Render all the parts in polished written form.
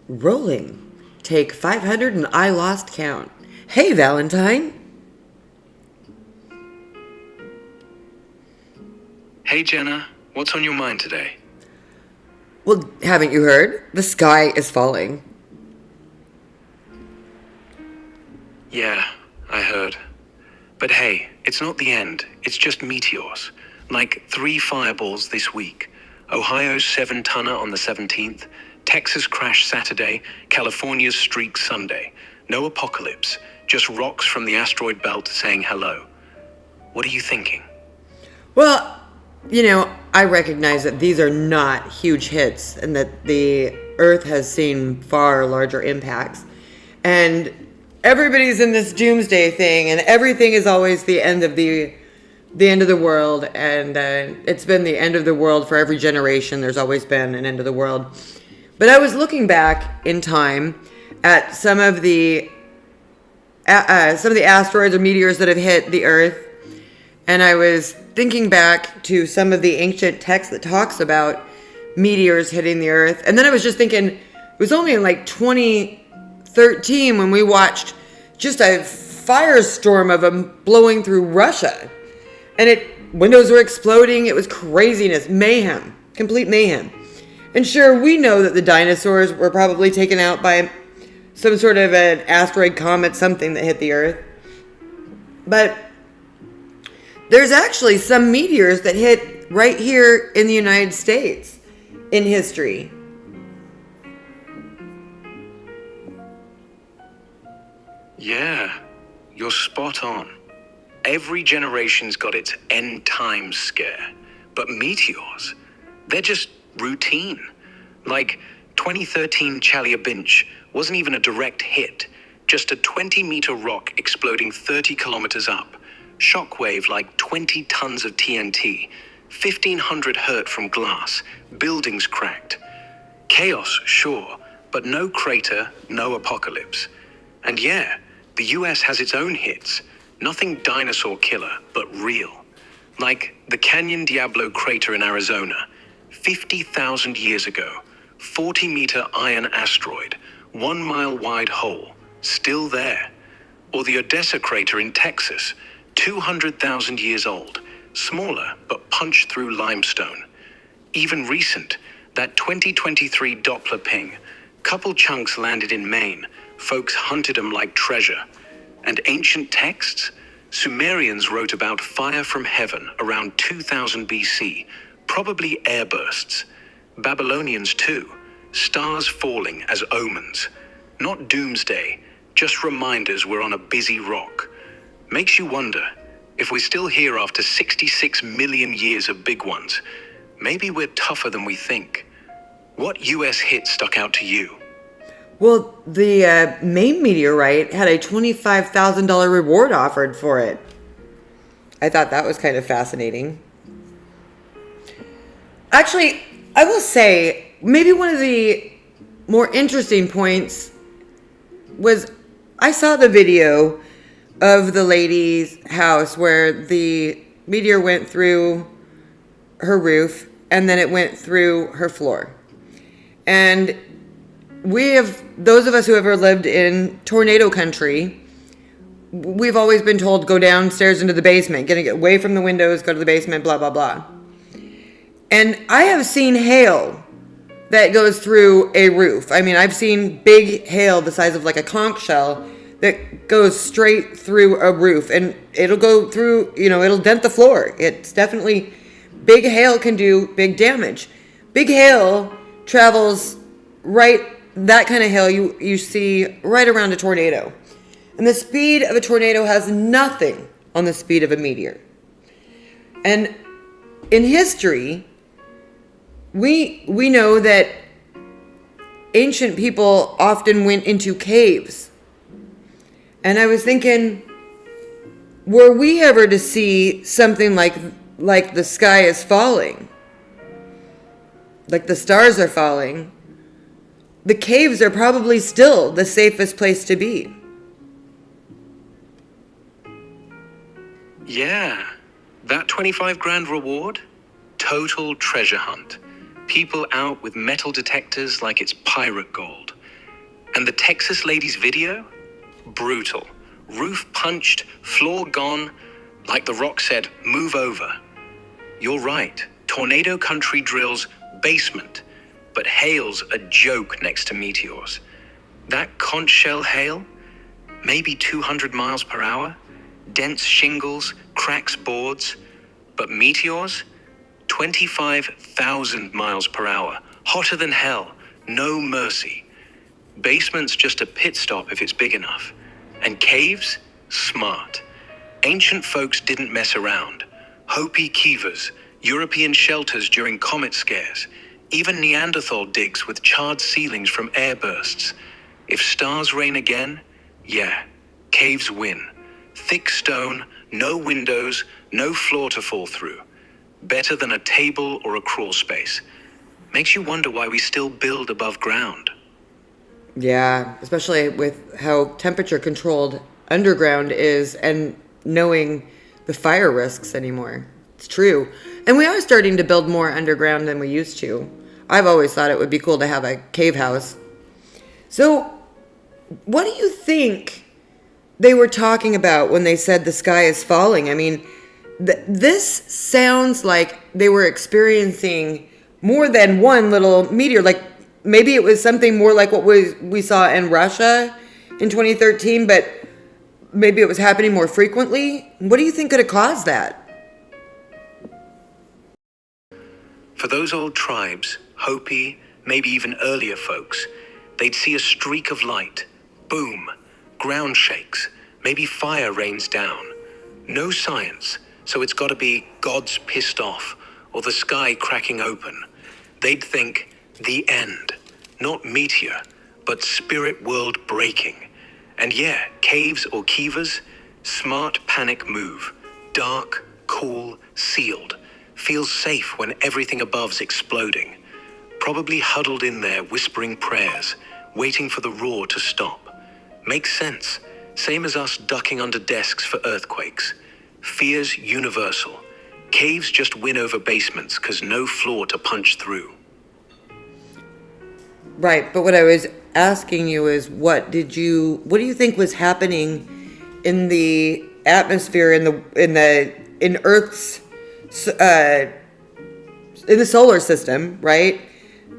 Rolling. Take 500 and I lost count. Hey, Valentine. Hey Jenna, what's on your mind today? Well, haven't you heard? The sky is falling. Yeah, I heard. But hey, it's not the end, it's just meteors. Like 3 fireballs this week. Ohio's 7-tonner on the 17th, Texas crash Saturday, California's streak Sunday. No apocalypse, just rocks from the asteroid belt saying hello. What are you thinking? Well, I recognize that these are not huge hits and that the Earth has seen far larger impacts. And everybody's in this doomsday thing, and everything is always the end of the end of the world. And it's been the end of the world for every generation. There's always been an end of the world. But I was looking back in time at some of the asteroids or meteors that have hit the Earth, and I was thinking back to some of the ancient texts that talks about meteors hitting the Earth. And then I was just thinking, it was only in like 2013 when we watched just a firestorm of them blowing through Russia. And windows were exploding. It was craziness, mayhem, complete mayhem. And sure, we know that the dinosaurs were probably taken out by some sort of an asteroid, comet, something that hit the Earth. But there's actually some meteors that hit right here in the United States in history. Yeah, you're spot on. Every generation's got its end times scare. But meteors, they're just routine. Like 2013 Chelyabinsk wasn't even a direct hit, just a 20-meter rock exploding 30 kilometers up. Shockwave like 20 tons of TNT, 1,500 hurt from glass, buildings cracked. Chaos, sure, but no crater, no apocalypse. And yeah, the US has its own hits. Nothing dinosaur killer, but real. Like the Canyon Diablo crater in Arizona, 50,000 years ago, 40-meter iron asteroid, 1-mile wide hole, still there. Or the Odessa crater in Texas, 200,000 years old, smaller but punched through limestone. Even recent, that 2023 Doppler ping, couple chunks landed in Maine, folks hunted them like treasure. And ancient texts? Sumerians wrote about fire from heaven around 2000 BC, probably airbursts. Babylonians too, stars falling as omens. Not doomsday, just reminders we're on a busy rock. Makes you wonder, if we're still here after 66 million years of big ones, maybe we're tougher than we think. What US hit stuck out to you? Well, the Maine meteorite had a $25,000 reward offered for it. I thought that was kind of fascinating. Actually, I will say, maybe one of the more interesting points was I saw the video of the lady's house where the meteor went through her roof and then it went through her floor. And those of us who have ever lived in tornado country, we've always been told go downstairs into the basement, get away from the windows, go to the basement, blah, blah, blah. And I have seen hail that goes through a roof. I mean, I've seen big hail the size of like a conch shell that goes straight through a roof, and it'll go through, it'll dent the floor. It's definitely, big hail can do big damage. Big hail travels that kind of hail you see right around a tornado. And the speed of a tornado has nothing on the speed of a meteor. And in history, we know that ancient people often went into caves. And I was thinking, were we ever to see something like the sky is falling, like the stars are falling, the caves are probably still the safest place to be. Yeah, that 25 grand reward? Total treasure hunt. People out with metal detectors like it's pirate gold. And the Texas lady's video? Brutal. Roof punched, floor gone. Like The Rock said, move over. You're right. Tornado country drills basement, but hail's a joke next to meteors. That conch shell hail? Maybe 200 miles per hour? Dense shingles, cracks boards. But meteors? 25,000 miles per hour. Hotter than hell. No mercy. Basement's just a pit stop if it's big enough. And caves? Smart. Ancient folks didn't mess around. Hopi kivas, European shelters during comet scares, even Neanderthal digs with charred ceilings from airbursts. If stars rain again, yeah, caves win. Thick stone, no windows, no floor to fall through. Better than a table or a crawl space. Makes you wonder why we still build above ground. Yeah, especially with how temperature controlled underground is and knowing the fire risks anymore. It's true. And we are starting to build more underground than we used to. I've always thought it would be cool to have a cave house. So, what do you think they were talking about when they said the sky is falling? I mean, this sounds like they were experiencing more than one little meteor. Like, maybe it was something more like what we saw in Russia in 2013, but maybe it was happening more frequently. What do you think could have caused that? For those old tribes, Hopi, maybe even earlier folks, they'd see a streak of light. Boom. Ground shakes. Maybe fire rains down. No science, so it's got to be God's pissed off or the sky cracking open. They'd think the end. Not meteor, but spirit world breaking. And yeah, caves or kivas, smart panic move. Dark, cool, sealed. Feels safe when everything above's exploding. Probably huddled in there whispering prayers, waiting for the roar to stop. Makes sense. Same as us ducking under desks for earthquakes. Fear's universal. Caves just win over basements because no floor to punch through. Right, but what I was asking you is what do you think was happening in the atmosphere in Earth's in the solar system, right?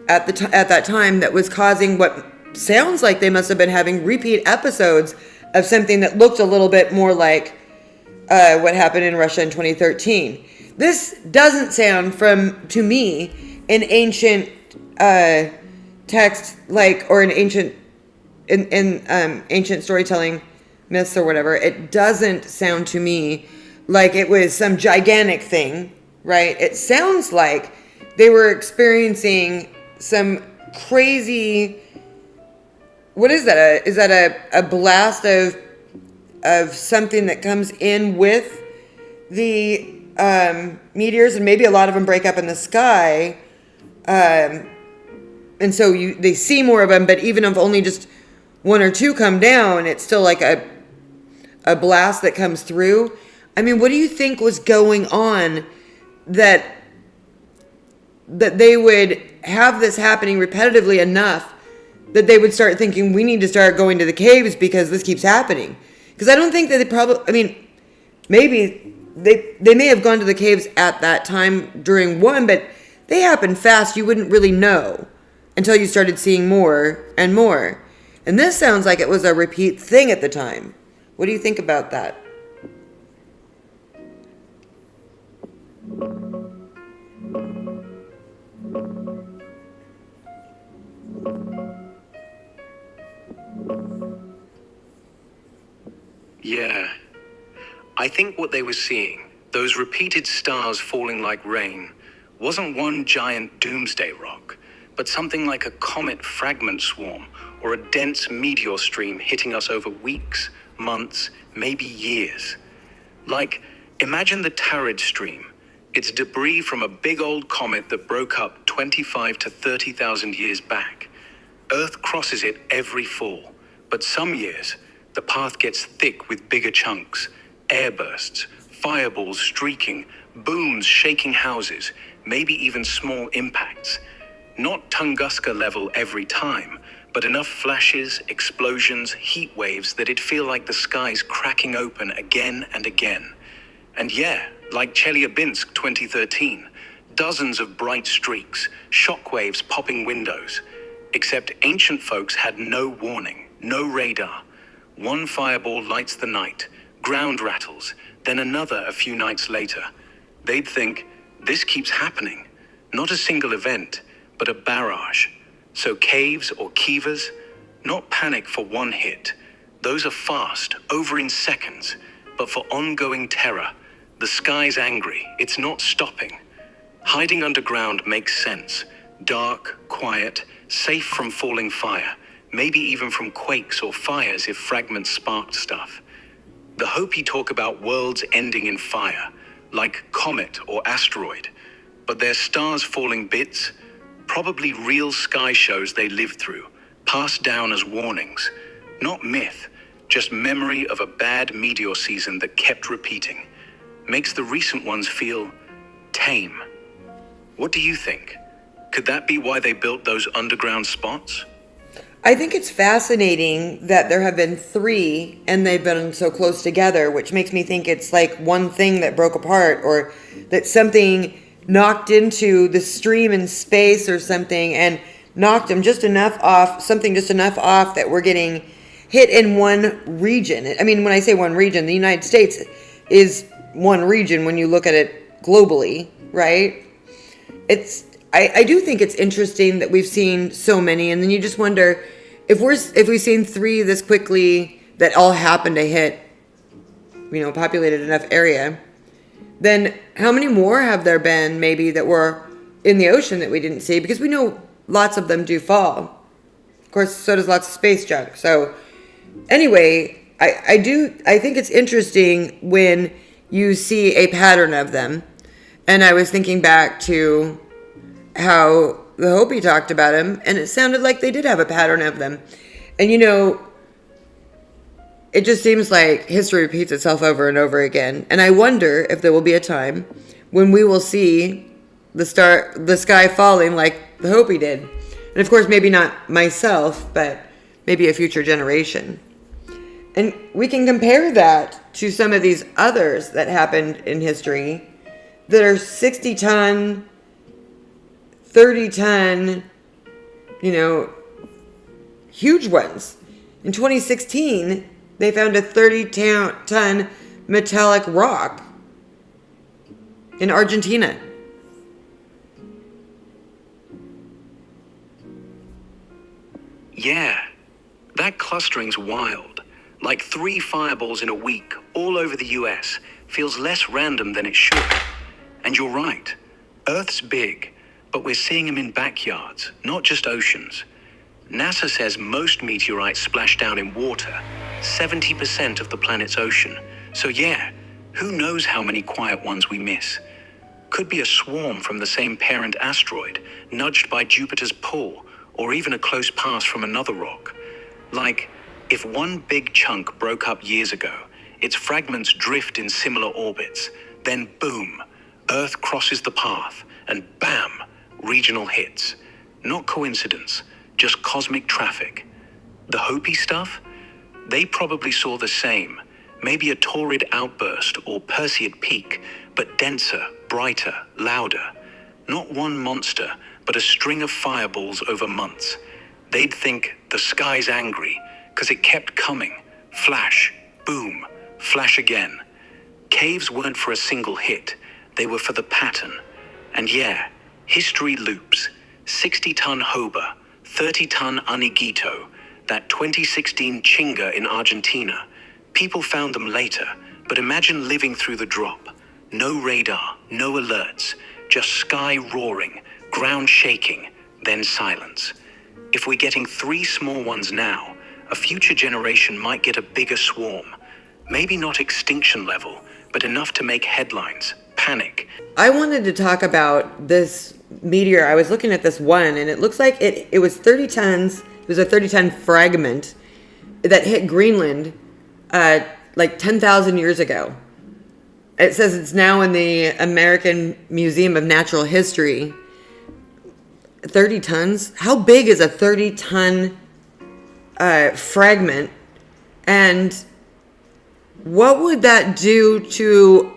At that time that was causing what sounds like they must have been having repeat episodes of something that looked a little bit more like what happened in Russia in 2013. This doesn't sound to me an ancient text or an ancient ancient storytelling myths or whatever. It doesn't sound to me like it was some gigantic thing, right? It sounds like they were experiencing some crazy. What is that? Is that a blast of something that comes in with the meteors, and maybe a lot of them break up in the sky, and so they see more of them. But even if only just one or two come down, it's still like a blast that comes through. I mean, what do you think was going on that they would have this happening repetitively enough that they would start thinking we need to start going to the caves because this keeps happening? Because I don't think that maybe they may have gone to the caves at that time during one, but they happened fast. You wouldn't really know until you started seeing more and more. And this sounds like it was a repeat thing at the time. What do you think about that? Yeah. I think what they were seeing, those repeated stars falling like rain, wasn't one giant doomsday rock, but something like a comet fragment swarm or a dense meteor stream hitting us over weeks, months, maybe years. Like, imagine the Tarid stream. It's debris from a big old comet that broke up 25 to 30,000 years back. Earth crosses it every fall, but some years, the path gets thick with bigger chunks, airbursts, fireballs streaking, booms shaking houses, maybe even small impacts. Not Tunguska level every time, but enough flashes, explosions, heat waves that it'd feel like the sky's cracking open again and again. And yeah, like Chelyabinsk 2013, dozens of bright streaks, shockwaves popping windows. Except ancient folks had no warning, no radar. One fireball lights the night, ground rattles, then another a few nights later. They'd think, this keeps happening. Not a single event, but a barrage. So caves or kivas, not panic for one hit. Those are fast, over in seconds. But for ongoing terror, the sky's angry, it's not stopping. Hiding underground makes sense. Dark, quiet, safe from falling fire, maybe even from quakes or fires if fragments sparked stuff. The Hopi talk about worlds ending in fire, like comet or asteroid, but their stars falling bits, probably real sky shows they lived through, passed down as warnings. Not myth, just memory of a bad meteor season that kept repeating. Makes the recent ones feel tame. What do you think? Could that be why they built those underground spots? I think it's fascinating that there have been 3 and they've been so close together, which makes me think it's like one thing that broke apart, or that something knocked into the stream in space or something and knocked them just enough off, that we're getting hit in one region. I mean, when I say one region, the United States is one region when you look at it globally, right? I do think it's interesting that we've seen so many, and then you just wonder if we've seen 3 this quickly that all happen to hit, populated enough area, then how many more have there been maybe that were in the ocean that we didn't see? Because we know lots of them do fall. Of course, so does lots of space junk. So anyway, I think it's interesting when you see a pattern of them. And I was thinking back to how the Hopi talked about them, and it sounded like they did have a pattern of them. And it just seems like history repeats itself over and over again. And I wonder if there will be a time when we will see the sky falling like the Hopi did. And of course, maybe not myself, but maybe a future generation. And we can compare that to some of these others that happened in history that are 60-ton, 30-ton, huge ones. In 2016, they found a 30-ton metallic rock in Argentina. Yeah, that clustering's wild. Like 3 fireballs in a week all over the US feels less random than it should. And you're right, Earth's big, but we're seeing them in backyards, not just oceans. NASA says most meteorites splash down in water, 70% of the planet's ocean. So yeah, who knows how many quiet ones we miss? Could be a swarm from the same parent asteroid, nudged by Jupiter's pull, or even a close pass from another rock. Like, if one big chunk broke up years ago, its fragments drift in similar orbits, then boom, Earth crosses the path, and bam, regional hits. Not coincidence, just cosmic traffic. The Hopi stuff? They probably saw the same, maybe a torrid outburst or Perseid peak, but denser, brighter, louder. Not one monster, but a string of fireballs over months. They'd think the sky's angry, because it kept coming. Flash, boom, flash again. Caves weren't for a single hit, they were for the pattern. And yeah, history loops. 60-ton Hoba, 30-ton Aniguito, that 2016 Chinga in Argentina. People found them later, but imagine living through the drop. No radar, no alerts, just sky roaring, ground shaking, then silence. If we're getting 3 small ones now, a future generation might get a bigger swarm. Maybe not extinction level, but enough to make headlines, panic. I wanted to talk about this meteor. I was looking at this one, and it looks like it was 30 tons. It was a 30-ton fragment that hit Greenland like 10,000 years ago. It says it's now in the American Museum of Natural History. 30 tons? How big is a 30-ton fragment, and what would that do to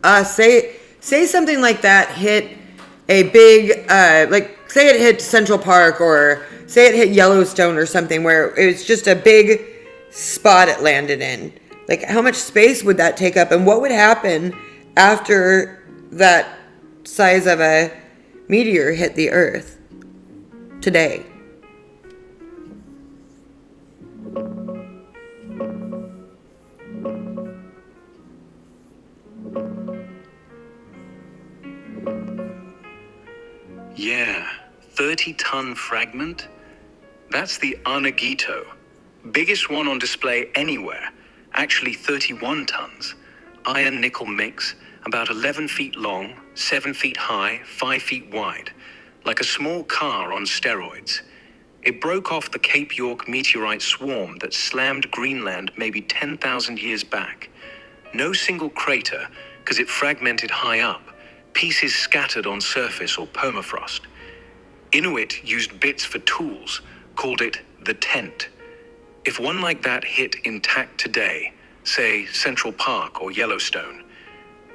us? Say something like that hit a big, like say it hit Central Park, or say it hit Yellowstone or something, where it was just a big spot it landed in. Like, how much space would that take up, and what would happen after that size of a meteor hit the Earth today? Yeah, 30-ton fragment? That's the Anagito. Biggest one on display anywhere. Actually 31 tons. Iron nickel mix, about 11 feet long, 7 feet high, 5 feet wide. Like a small car on steroids. It broke off the Cape York meteorite swarm that slammed Greenland maybe 10,000 years back. No single crater, because it fragmented high up. Pieces scattered on surface or permafrost. Inuit used bits for tools, called it the tent. If one like that hit intact today, say Central Park or Yellowstone,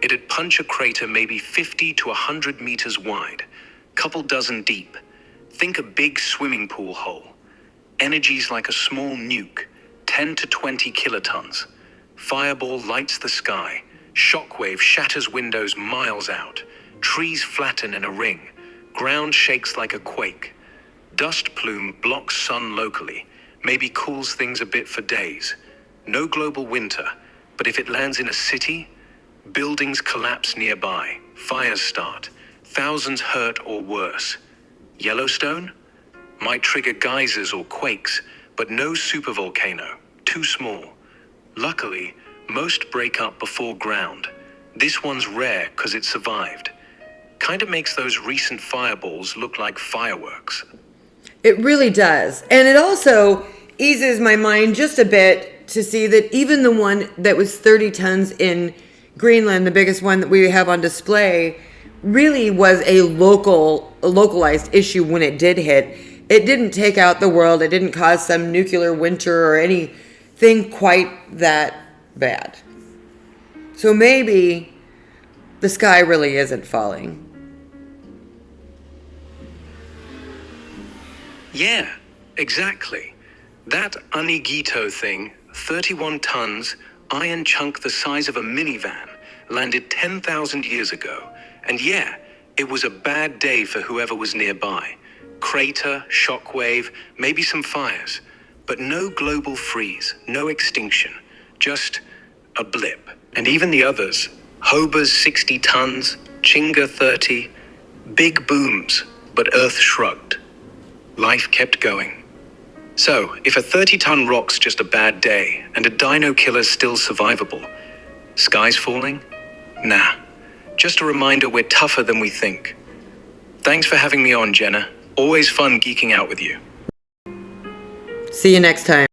it'd punch a crater maybe 50 to 100 meters wide, couple dozen deep. Think a big swimming pool hole. Energy's like a small nuke, 10 to 20 kilotons. Fireball lights the sky. Shockwave shatters windows miles out. Trees flatten in a ring. Ground shakes like a quake. Dust plume blocks sun locally. Maybe cools things a bit for days. No global winter, but if it lands in a city, buildings collapse nearby. Fires start. Thousands hurt or worse. Yellowstone? Might trigger geysers or quakes, but no supervolcano. Too small. Luckily, most break up before ground. This one's rare because it survived. Kinda makes those recent fireballs look like fireworks. It really does. And it also eases my mind just a bit to see that even the one that was 30 tons in Greenland, the biggest one that we have on display, really was a localized issue when it did hit. It didn't take out the world. It didn't cause some nuclear winter or anything quite that bad. So maybe the sky really isn't falling. Yeah, exactly. That Anigito thing, 31 tons, iron chunk the size of a minivan, landed 10,000 years ago. And yeah, it was a bad day for whoever was nearby. Crater, shockwave, maybe some fires. But no global freeze, no extinction. Just a blip. And even the others, Hoba's 60 tons, Chinga 30, big booms, but Earth shrugged. Life kept going. So, if a 30-ton rock's just a bad day, and a dino killer's still survivable, sky's falling? Nah. Just a reminder we're tougher than we think. Thanks for having me on, Jenna. Always fun geeking out with you. See you next time.